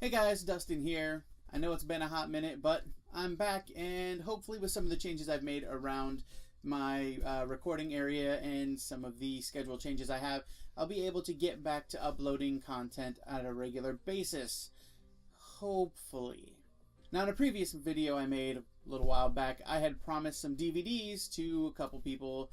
Hey guys, Dustin here. I know it's been a hot minute, but I'm back, and hopefully with some of the changes I've made around my recording area and some of the schedule changes I have, I'll be able to get back to uploading content at a regular basis. Hopefully. Now, in a previous video I made a little while back, I had promised some DVDs to a couple people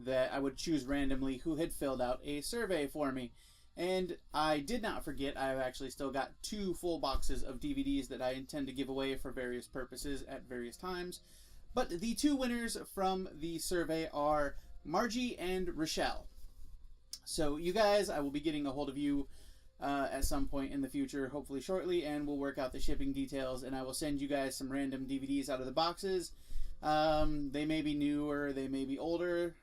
that I would choose randomly who had filled out a survey for me. And I did not forget. I've actually still got 2 full boxes of DVDs that I intend to give away for various purposes at various times. But the 2 winners from the survey are Margie and Rochelle. So you guys, I will be getting a hold of you at some point in the future, hopefully shortly, and we'll work out the shipping details, and I will send you guys some random DVDs out of the boxes. They may be newer, they may be older.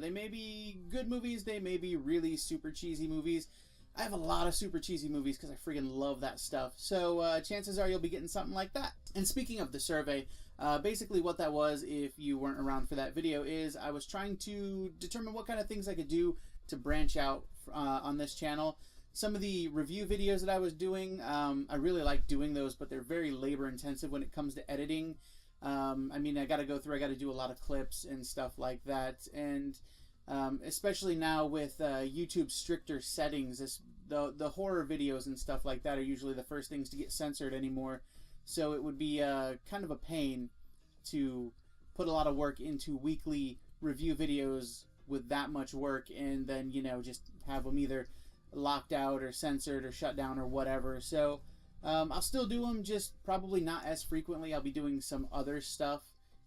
They may be good movies, they may be really super cheesy movies. I have a lot of super cheesy movies because I freaking love that stuff. So chances are you'll be getting something like that. And speaking of the survey, basically what that was, if you weren't around for that video, is I was trying to determine what kind of things I could do to branch out on this channel. Some of the review videos that I was doing, I really like doing those, but they're very labor intensive when it comes to editing. I mean, I got to do a lot of clips and stuff like that, and especially now with YouTube's stricter settings, the horror videos and stuff like that are usually the first things to get censored anymore, so it would be kind of a pain to put a lot of work into weekly review videos with that much work, and then, you know, just have them either locked out or censored or shut down or whatever. So I'll still do them, just probably not as frequently. I'll be doing some other stuff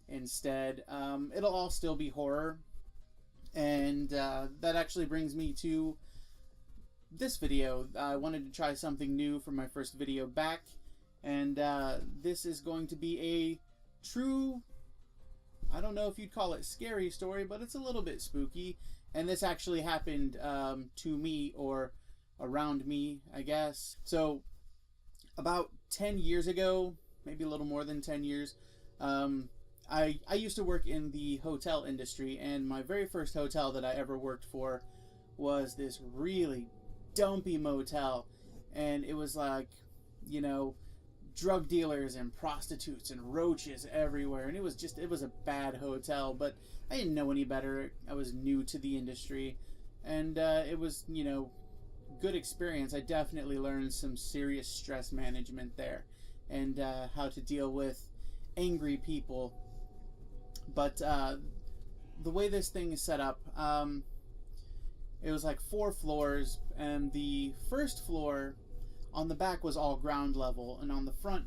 instead. It'll all still be horror. And that actually brings me to this video. I wanted to try something new for my first video back. And this is going to be a true, I don't know if you'd call it scary story, but it's a little bit spooky. And this actually happened to me, or around me, I guess. So about 10 years ago, maybe a little more than 10 years, I used to work in the hotel industry, and my very first hotel that I ever worked for was this really dumpy motel, and it was like, you know, drug dealers and prostitutes and roaches everywhere, and it was a bad hotel, but I didn't know any better. I was new to the industry, and it was, you know, good experience. I definitely learned some serious stress management there, and how to deal with angry people. But the way this thing is set up, it was like 4 floors, and the first floor on the back was all ground level, and on the front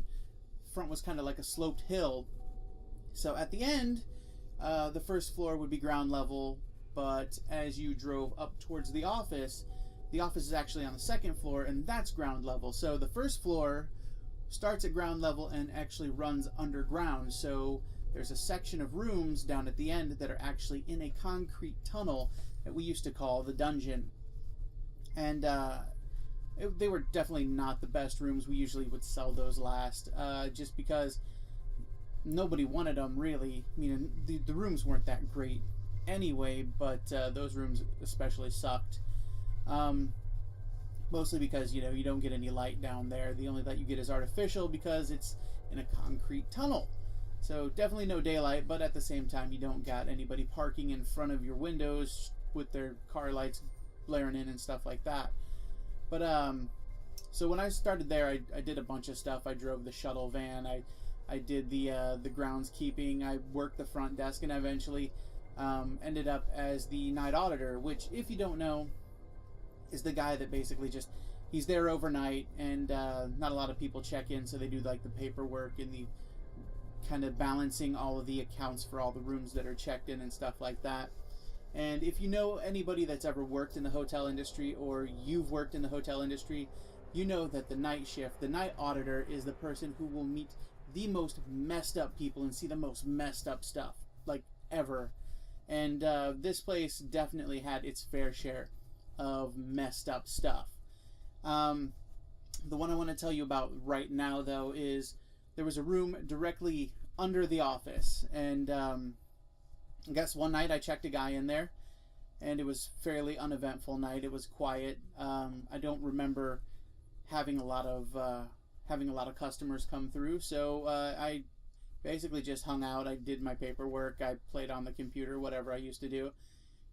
was kind of like a sloped hill. So at the end, the first floor would be ground level, but as you drove up towards the office is actually on the second floor, and that's ground level. So the first floor starts at ground level and actually runs underground. So there's a section of rooms down at the end that are actually in a concrete tunnel that we used to call the dungeon. And they were definitely not the best rooms. We usually would sell those last, just because nobody wanted them, really. I mean, the rooms weren't that great anyway, but those rooms especially sucked. Mostly because, you know, you don't get any light down there. The only light you get is artificial because it's in a concrete tunnel. So definitely no daylight, but at the same time, you don't got anybody parking in front of your windows with their car lights blaring in and stuff like that. But so when I started there, I did a bunch of stuff. I drove the shuttle van. I did the groundskeeping. I worked the front desk, and I eventually ended up as the night auditor, which, if you don't know, is the guy that basically just, he's there overnight, and not a lot of people check in, so they do like the paperwork and the kind of balancing all of the accounts for all the rooms that are checked in and stuff like that. And if you know anybody that's ever worked in the hotel industry, or you've worked in the hotel industry, you know that the night shift, the night auditor, is the person who will meet the most messed up people and see the most messed up stuff, like, ever. And this place definitely had its fair share of messed up stuff. The one I want to tell you about right now, though, is there was a room directly under the office, and I guess one night I checked a guy in there, and it was fairly uneventful night. It was quiet. I don't remember having a lot of having a lot of customers come through. So I basically just hung out. I did my paperwork. I played on the computer, whatever I used to do.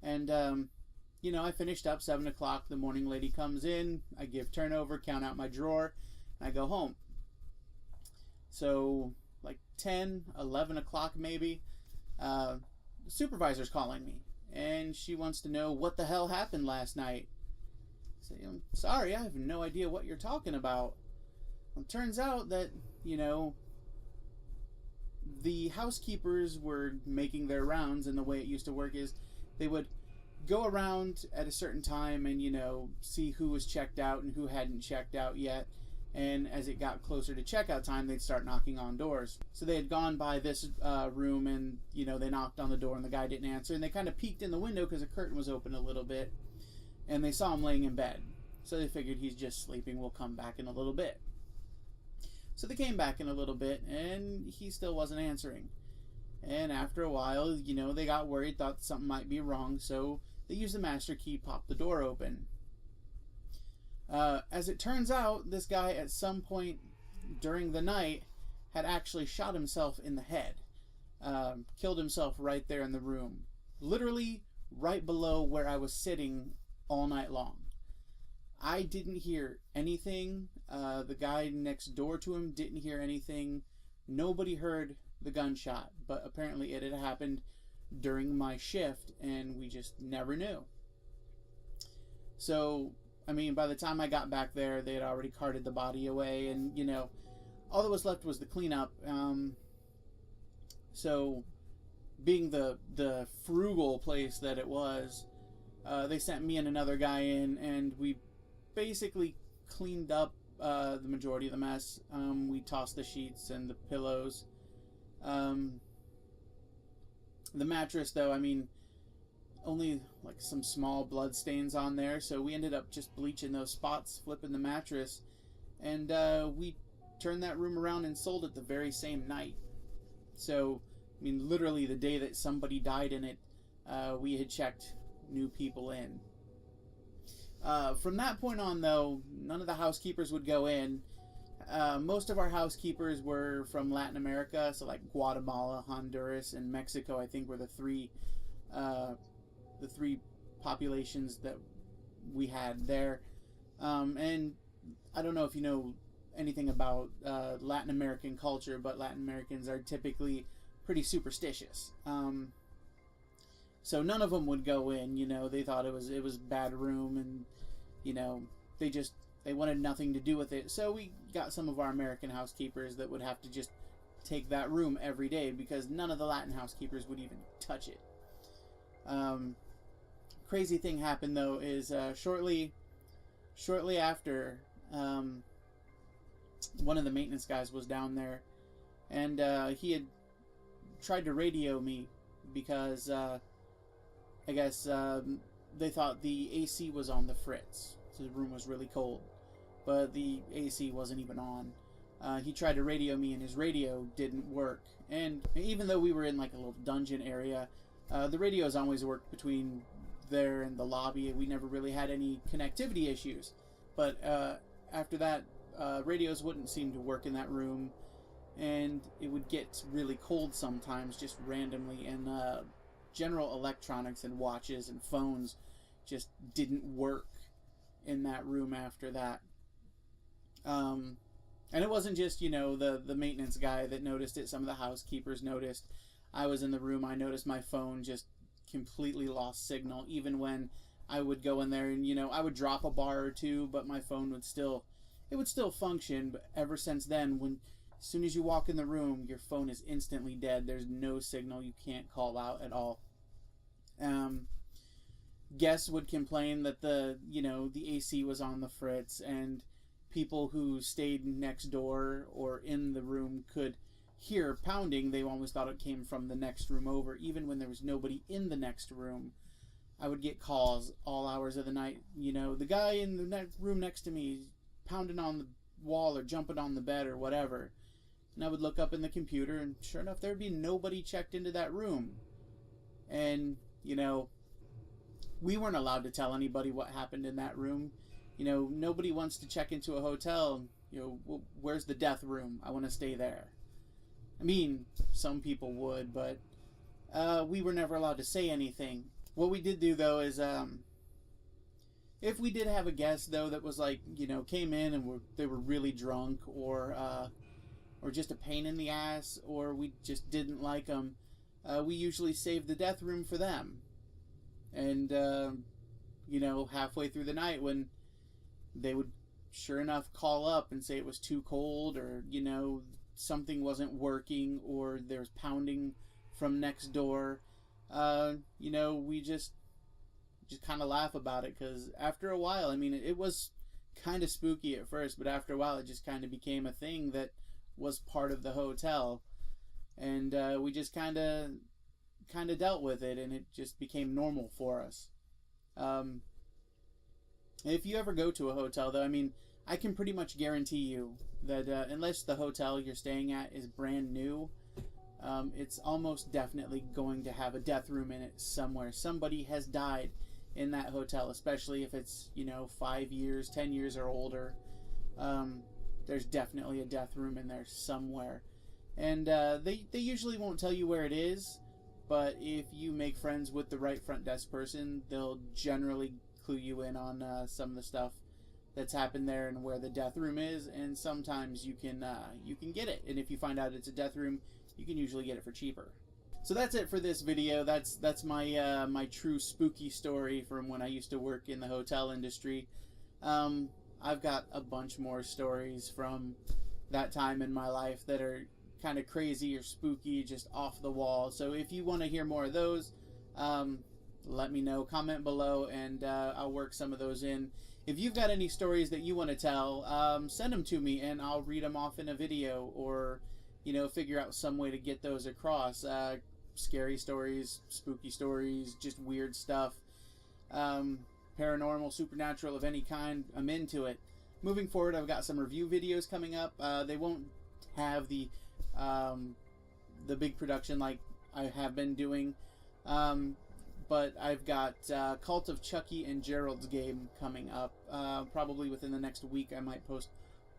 And, I finished up 7 o'clock. The morning lady comes in. I give turnover, count out my drawer, and I go home. So, like 10, 11 o'clock maybe, the supervisor's calling me. And she wants to know what the hell happened last night. I say, I'm sorry, I have no idea what you're talking about. Well, it turns out that, the housekeepers were making their rounds, and the way it used to work is they would go around at a certain time and, see who was checked out and who hadn't checked out yet. And as it got closer to checkout time, they'd start knocking on doors. So they had gone by this room and, they knocked on the door and the guy didn't answer. And they kind of peeked in the window because the curtain was open a little bit. And they saw him laying in bed. So they figured he's just sleeping. We'll come back in a little bit. So they came back in a little bit and he still wasn't answering. And after a while, they got worried, thought something might be wrong. So they used the master key, popped the door open. As it turns out, this guy at some point during the night had actually shot himself in the head. Killed himself right there in the room. Literally right below where I was sitting all night long. I didn't hear anything. The guy next door to him didn't hear anything. Nobody heard the gunshot, but apparently it had happened during my shift and we just never knew. So, by the time I got back there, they had already carted the body away, and, all that was left was the cleanup. So, being the frugal place that it was, they sent me and another guy in, and we basically cleaned up the majority of the mess. We tossed the sheets and the pillows. The mattress, though, only like some small blood stains on there, so we ended up just bleaching those spots, flipping the mattress, and we turned that room around and sold it the very same night. So, literally the day that somebody died in it, we had checked new people in. From that point on, though, none of the housekeepers would go in. Most of our housekeepers were from Latin America, so like Guatemala, Honduras, and Mexico, I think, were the three populations that we had there. And I don't know if you know anything about Latin American culture, but Latin Americans are typically pretty superstitious. So none of them would go in. They thought it was bad room, and they wanted nothing to do with it. So we got some of our American housekeepers that would have to just take that room every day because none of the Latin housekeepers would even touch it. Crazy thing happened, though, is shortly after, one of the maintenance guys was down there, and he had tried to radio me because I guess they thought the AC was on the fritz. So the room was really cold, but the AC wasn't even on. He tried to radio me, and his radio didn't work. And even though we were in like a little dungeon area, the radios always worked between there and the lobby. We never really had any connectivity issues. But after that, radios wouldn't seem to work in that room, and it would get really cold sometimes, just randomly. And general electronics and watches and phones just didn't work in that room after that. And it wasn't just, the maintenance guy that noticed it. Some of the housekeepers noticed. I was in the room. I noticed my phone just completely lost signal, even when I would go in there and, I would drop a bar or two, but my phone would still function. But ever since then, as soon as you walk in the room, your phone is instantly dead. There's no signal. You can't call out at all. Guests would complain that the AC was on the fritz, and people who stayed next door or in the room could hear pounding. They always thought it came from the next room over, even when there was nobody in the next room. I would get calls all hours of the night. The guy in the room next to me pounding on the wall or jumping on the bed or whatever. And I would look up in the computer, and sure enough, there would be nobody checked into that room. And, we weren't allowed to tell anybody what happened in that room. Nobody wants to check into a hotel. you know, where's the death room? I want to stay there. I mean, some people would, but we were never allowed to say anything. What we did do, though, is if we did have a guest, though, that was like, you know, came in and they were really drunk, or just a pain in the ass, or we just didn't like them, we usually saved the death room for them. And, you know, halfway through the night when they would, sure enough, call up and say it was too cold, or, you know, something wasn't working, or there was pounding from next door, you know, we just kind of laugh about it, because after a while, I mean, it was kind of spooky at first, but after a while it just kind of became a thing that was part of the hotel, and we just kind of dealt with it, and it just became normal for us. If you ever go to a hotel, though, I mean, I can pretty much guarantee you that unless the hotel you're staying at is brand new, it's almost definitely going to have a death room in it somewhere. Somebody has died in that hotel, especially if it's, you know, 5 years, 10 years or older. There's definitely a death room in there somewhere. And they usually won't tell you where it is, but if you make friends with the right front desk person, they'll generally clue you in on some of the stuff that's happened there and where the death room is, and sometimes you can get it. And if you find out it's a death room, you can usually get it for cheaper. So that's it for this video. That's my my true spooky story from when I used to work in the hotel industry. I've got a bunch more stories from that time in my life that are kind of crazy or spooky, just off the wall. So if you want to hear more of those, let me know, comment below, and I'll work some of those in. If you've got any stories that you want to tell, send them to me and I'll read them off in a video, or, you know, figure out some way to get those across. Scary stories, spooky stories, just weird stuff, paranormal, supernatural of any kind, I'm into it. Moving forward, I've got some review videos coming up. They won't have the big production like I have been doing, but I've got Cult of Chucky and Gerald's Game coming up. Probably within the next week I might post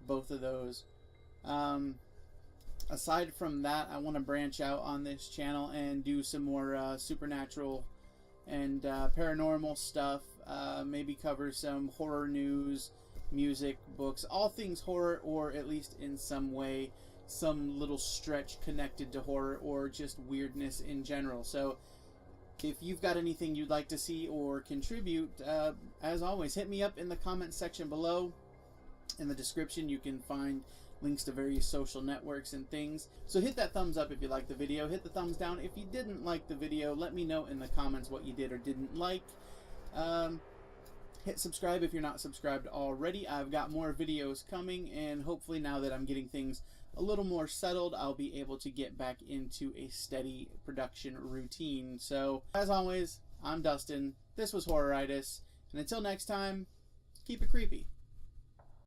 both of those. Aside from that, I want to branch out on this channel and do some more supernatural and paranormal stuff. Maybe cover some horror news, music, books, all things horror, or at least in some way, some little stretch connected to horror, or just weirdness in general. So if you've got anything you'd like to see or contribute, as always, hit me up in the comments section below. In the description you can find links to various social networks and things. So hit that thumbs up if you liked the video. Hit the thumbs down if you didn't like the video. Let me know in the comments what you did or didn't like. Hit subscribe if you're not subscribed already. I've got more videos coming, and hopefully now that I'm getting things a little more settled, I'll be able to get back into a steady production routine. So as always, I'm Dustin. This was Horroritis, and until next time, keep it creepy.